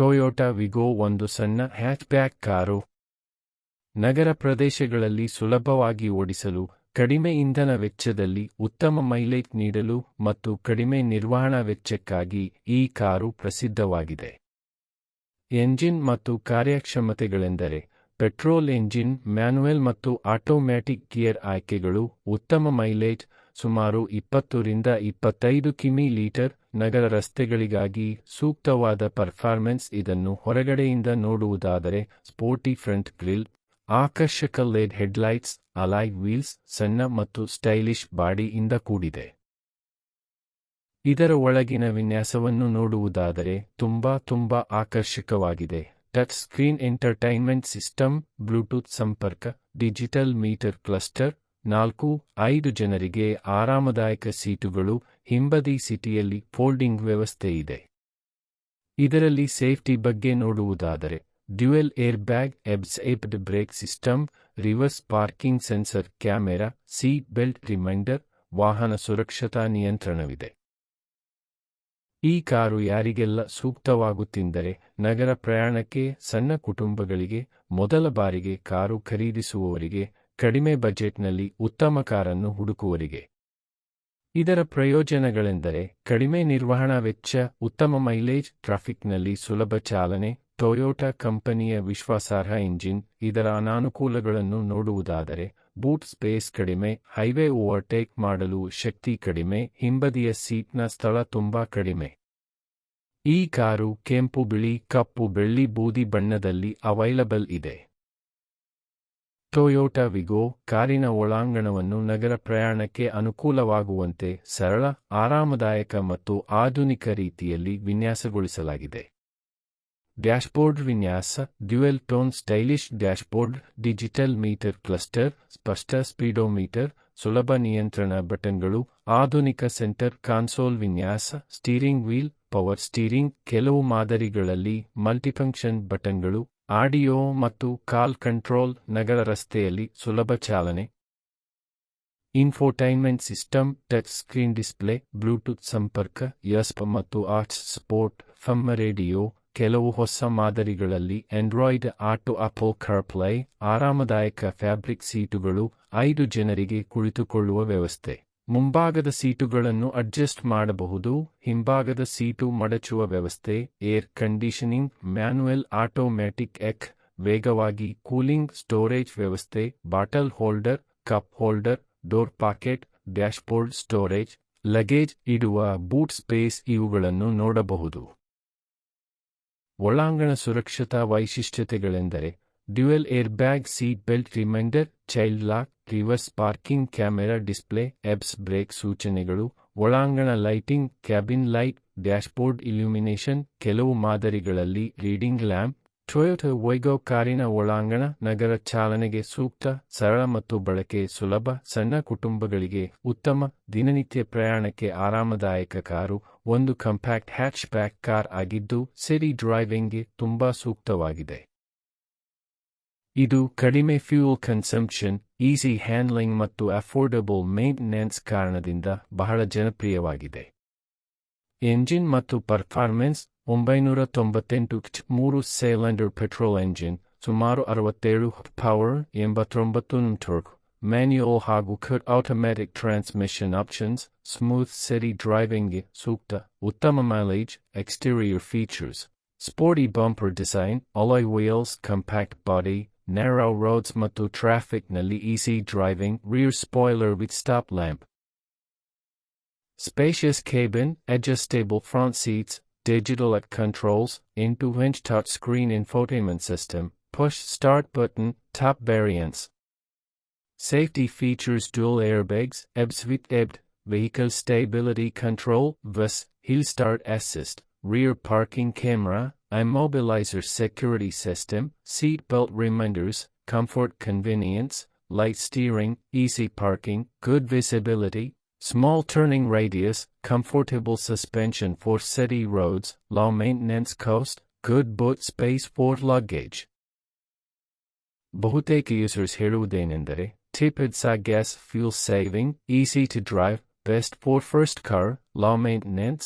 Toyota ವಿಗೋ ಒಂದು ಸಣ್ಣ hatchback car. ನಗರ ಪ್ರದೇಶಗಳಲ್ಲಿ ಸುಲಭವಾಗಿ ಓಡಿಸಲು, ಕಡಿಮೆ ಇಂಧನ ವೆಚ್ಚದಲ್ಲಿ ಉತ್ತಮ ಮೈಲೇಜ್ ನೀಡಲು ಮತ್ತು ಕಡಿಮೆ ನಿರ್ವಹಣಾ ವೆಚ್ಚಕ್ಕಾಗಿ ಈ ಕಾರು ಪ್ರಸಿದ್ಧವಾಗಿದೆ. ಎಂಜಿನ್ ಮತ್ತು ಕಾರ್ಯಕ್ಷಮತೆಗಳೆಂದರೆ ಪೆಟ್ರೋಲ್ ಎಂಜಿನ್, ಮ್ಯಾನ್ಯುಯಲ್ ಮತ್ತು ಆಟೋಮ್ಯಾಟಿಕ್ ಗಿಯರ್ ಆಯ್ಕೆಗಳು, ಉತ್ತಮ ಮೈಲೇಜ್, ಸುಮಾರು 20-25 ಕಿಮಿ/ಲೀಟರ್, ನಗರ ರಸ್ತೆಗಳಿಗಾಗಿ ಸೂಕ್ತವಾದ ಪರ್ಫಾರ್ಮೆನ್ಸ್. ಇದನ್ನು ಹೊರಗಡೆಯಿಂದ ನೋಡುವುದಾದರೆ ಸ್ಪೋರ್ಟಿ ಫ್ರಂಟ್ ಗ್ರಿಲ್, ಆಕರ್ಷಕ ಲೆಡ್ ಹೆಡ್ಲೈಟ್ಸ್, ಅಲಾಯ್ ವೀಲ್ಸ್, ಸಣ್ಣ ಮತ್ತು ಸ್ಟೈಲಿಶ್ ಬಾಡಿಯಿಂದ ಕೂಡಿದೆ. ಇದರ ಒಳಗಿನ ವಿನ್ಯಾಸವನ್ನು ನೋಡುವುದಾದರೆ ತುಂಬಾ ಆಕರ್ಷಕವಾಗಿದೆ. Touch screen entertainment system, Bluetooth ಸಂಪರ್ಕ, ಡಿಜಿಟಲ್ ಮೀಟರ್ ಕ್ಲಸ್ಟರ್, 4-5 ಜನರಿಗೆ ಆರಾಮದಾಯಕ ಸೀಟುಗಳು, ಹಿಂಬದಿ ಸೀಟಿಯಲ್ಲಿ ಫೋಲ್ಡಿಂಗ್ ವ್ಯವಸ್ಥೆ ಇದೆ. ಇದರಲ್ಲಿ ಸೇಫ್ಟಿ ಬಗ್ಗೆ ನೋಡುವುದಾದರೆ dual air bag, ABS brake system, reverse parking sensor camera, seat belt reminder, ವಾಹನ ಸುರಕ್ಷತಾ ನಿಯಂತ್ರಣವಿದೆ. ಈ ಕಾರು ಯಾರಿಗೆಲ್ಲ ಸೂಕ್ತವಾಗುತ್ತೆಂದರೆ ನಗರ ಪ್ರಯಾಣಕ್ಕೆ, ಸಣ್ಣ ಕುಟುಂಬಗಳಿಗೆ, ಮೊದಲ ಬಾರಿಗೆ ಕಾರು ಖರೀದಿಸುವವರಿಗೆ, ಕಡಿಮೆ ಬಜೆಟ್ನಲ್ಲಿ ಉತ್ತಮ ಕಾರನ್ನು ಹುಡುಕುವರಿಗೆ. ಇದರ ಪ್ರಯೋಜನಗಳೆಂದರೆ ಕಡಿಮೆ ನಿರ್ವಹಣಾ ವೆಚ್ಚ, ಉತ್ತಮ ಮೈಲೇಜ್, ಟ್ರಾಫಿಕ್ನಲ್ಲಿ ಸುಲಭ ಚಾಲನೆ, ಟೊಯೋಟಾ ಕಂಪನಿಯ ವಿಶ್ವಾಸಾರ್ಹ ಇಂಜಿನ್. ಇದರ ಅನಾನುಕೂಲಗಳನ್ನು ನೋಡುವುದಾದರೆ ಬೂಟ್ ಸ್ಪೇಸ್ ಕಡಿಮೆ, ಹೈವೇ ಓವರ್ಟೇಕ್ ಮಾಡಲು ಶಕ್ತಿ ಕಡಿಮೆ, ಹಿಂಬದಿಯ ಸೀಟ್ನ ಸ್ಥಳ ತುಂಬಾ ಕಡಿಮೆ. ಈ ಕಾರು ಕೆಂಪು, ಬಿಳಿ, ಕಪ್ಪು, ಬೆಳ್ಳಿ, ಬೂದಿ ಬಣ್ಣದಲ್ಲಿ ಅವೈಲಬಲ್ ಇದೆ. ಟೊಯೋಟಾ ವಿಗೋ ಕಾರಿನ ಒಳಾಂಗಣವನ್ನು ನಗರ ಪ್ರಯಾಣಕ್ಕೆ ಅನುಕೂಲವಾಗುವಂತೆ ಸರಳ, ಆರಾಮದಾಯಕ ಮತ್ತು ಆಧುನಿಕ ರೀತಿಯಲ್ಲಿ ವಿನ್ಯಾಸಗೊಳಿಸಲಾಗಿದೆ. ಡ್ಯಾಶ್ಬೋರ್ಡ್ ವಿನ್ಯಾಸ, dual tone stylish dashboard, digital metre cluster, ಸ್ಪಷ್ಟ ಸ್ಪೀಡೋಮೀಟರ್, ಸುಲಭ ನಿಯಂತ್ರಣ ಬಟನ್ಗಳು, ಆಧುನಿಕ ಸೆಂಟರ್ ಕಾನ್ಸೋಲ್ ವಿನ್ಯಾಸ, ಸ್ಟೀರಿಂಗ್ ವೀಲ್, ಪವರ್ ಸ್ಟೀರಿಂಗ್, ಕೆಲವು ಮಾದರಿಗಳಲ್ಲಿ ಮಲ್ಟಿಫಂಕ್ಷನ್ ಬಟನ್ಗಳು, ಆಡಿಯೋ ಮತ್ತು ಕಾಲ್ ಕಂಟ್ರೋಲ್, ನಗರ ರಸ್ತೆಯಲ್ಲಿ ಸುಲಭ ಚಾಲನೆ. Infotainment system, touch screen display, Bluetooth ಸಂಪರ್ಕ, ಯುಎಸ್ಬಿ ಮತ್ತು ಆರ್ಚ್ ಸಪೋರ್ಟ್, ಎಫ್ಎಂ ರೇಡಿಯೋ. ಕೆಲವು ಹೊಸ ಮಾದರಿಗಳಲ್ಲಿ ಆಂಡ್ರಾಯ್ಡ್ ಆಟೋ, ಆಪಲ್ ಕಾರ್ಪ್ಲೇ, ಆರಾಮದಾಯಕ ಫ್ಯಾಬ್ರಿಕ್ ಸೀಟುಗಳು, 5 ಜನರಿಗೆ ಕುಳಿತುಕೊಳ್ಳುವ ವ್ಯವಸ್ಥೆ. ಮುಂಭಾಗದ ಸೀಟುಗಳನ್ನು ಅಡ್ಜಸ್ಟ್ ಮಾಡಬಹುದು, ಹಿಂಭಾಗದ ಸೀಟು ಮಡಚುವ ವ್ಯವಸ್ಥೆ, ಏರ್ ಕಂಡೀಷನಿಂಗ್, ಮ್ಯಾನ್ಯುಯಲ್ ಆಟೋಮ್ಯಾಟಿಕ್ ಎಕ್, ವೇಗವಾಗಿ ಕೂಲಿಂಗ್, ಸ್ಟೋರೇಜ್ ವ್ಯವಸ್ಥೆ, bottle holder, cup holder, door pocket, dashboard storage, luggage ಇಡುವ ಬೂಟ್ ಸ್ಪೇಸ್ ಇವುಗಳನ್ನು ನೋಡಬಹುದು. ಒಳಾಂಗಣ ಸುರಕ್ಷತಾ ವೈಶಿಷ್ಟ್ಯತೆಗಳೆಂದರೆ dual air bag, seat belt reminder, child lock, reverse parking camera display, ABS brake ಸೂಚನೆಗಳು, ಒಳಾಂಗಣ lighting, cabin light, dashboard illumination, ಕೆಲವು ಮಾದರಿಗಳಲ್ಲಿ ರೀಡಿಂಗ್ ಲ್ಯಾಂಪ್. ಟೊಯೋಟಾ ವೈಗೋ ಕಾರಿನ ಒಳಾಂಗಣ ನಗರ ಚಾಲನೆಗೆ ಸೂಕ್ತ, ಸರಳ ಮತ್ತು ಬಳಕೆ ಸುಲಭ, ಸಣ್ಣ ಕುಟುಂಬಗಳಿಗೆ ಉತ್ತಮ, ದಿನನಿತ್ಯ ಪ್ರಯಾಣಕ್ಕೆ ಆರಾಮದಾಯಕ ಕಾರು. ಒಂದು ಕಾಂಪ್ಯಾಕ್ಟ್ ಹ್ಯಾಚ್ಬ್ಯಾಕ್ ಕಾರ್ ಆಗಿದ್ದು ಸಿಟಿ ಡ್ರೈವಿಂಗ್ಗೆ ತುಂಬಾ ಸೂಕ್ತವಾಗಿದೆ. ಇದು ಕಡಿಮೆ ಫ್ಯೂಯಲ್ ಕನ್ಸಂಪ್ಷನ್, ಈಸಿ ಹ್ಯಾಂಡ್ಲಿಂಗ್ ಮತ್ತು ಅಫೋರ್ಡಬಲ್ ಮೇಂಟೆನೆನ್ಸ್ ಕಾರಣದಿಂದ ಬಹಳ ಜನಪ್ರಿಯವಾಗಿದೆ. ಎಂಜಿನ್ ಮತ್ತು ಪರ್ಫಾರ್ಮೆನ್ಸ್ 998 3 ಸಿಲಿಂಡರ್ ಪೆಟ್ರೋಲ್ ಎಂಜಿನ್, ಸುಮಾರು 67 ಪವರ್, 89 ಟಾರ್ಕ್, ಮ್ಯಾನ್ಯುಯಲ್ ಹಾಗೂ automatic transmission options, smooth city ಡ್ರೈವಿಂಗ್ಗೆ ಸೂಕ್ತ, ಉತ್ತಮ mileage. Exterior features, sporty bumper design, alloy wheels, compact body, narrow roads ಮತ್ತು ಟ್ರಾಫಿಕ್ನಲ್ಲಿ easy driving, rear spoiler with stop lamp. Spacious cabin, adjustable front seats, digital controls, end-to-end touchscreen infotainment system, push start button, top variants. Safety features dual airbags, ABS with ABD, vehicle stability control, VIS, hill start assist, rear parking camera, immobilizer security system, seat belt reminders, comfort convenience, light steering, easy parking, good visibility, small turning radius, comfortable suspension for city roads, low maintenance cost, good boot space for luggage. ಬಹುತೇಕ users ಹೇಳುವುದೇನೆಂದರೆ ಟಿಪಿಡ್ gas fuel saving, easy to drive, best for first car, low maintenance.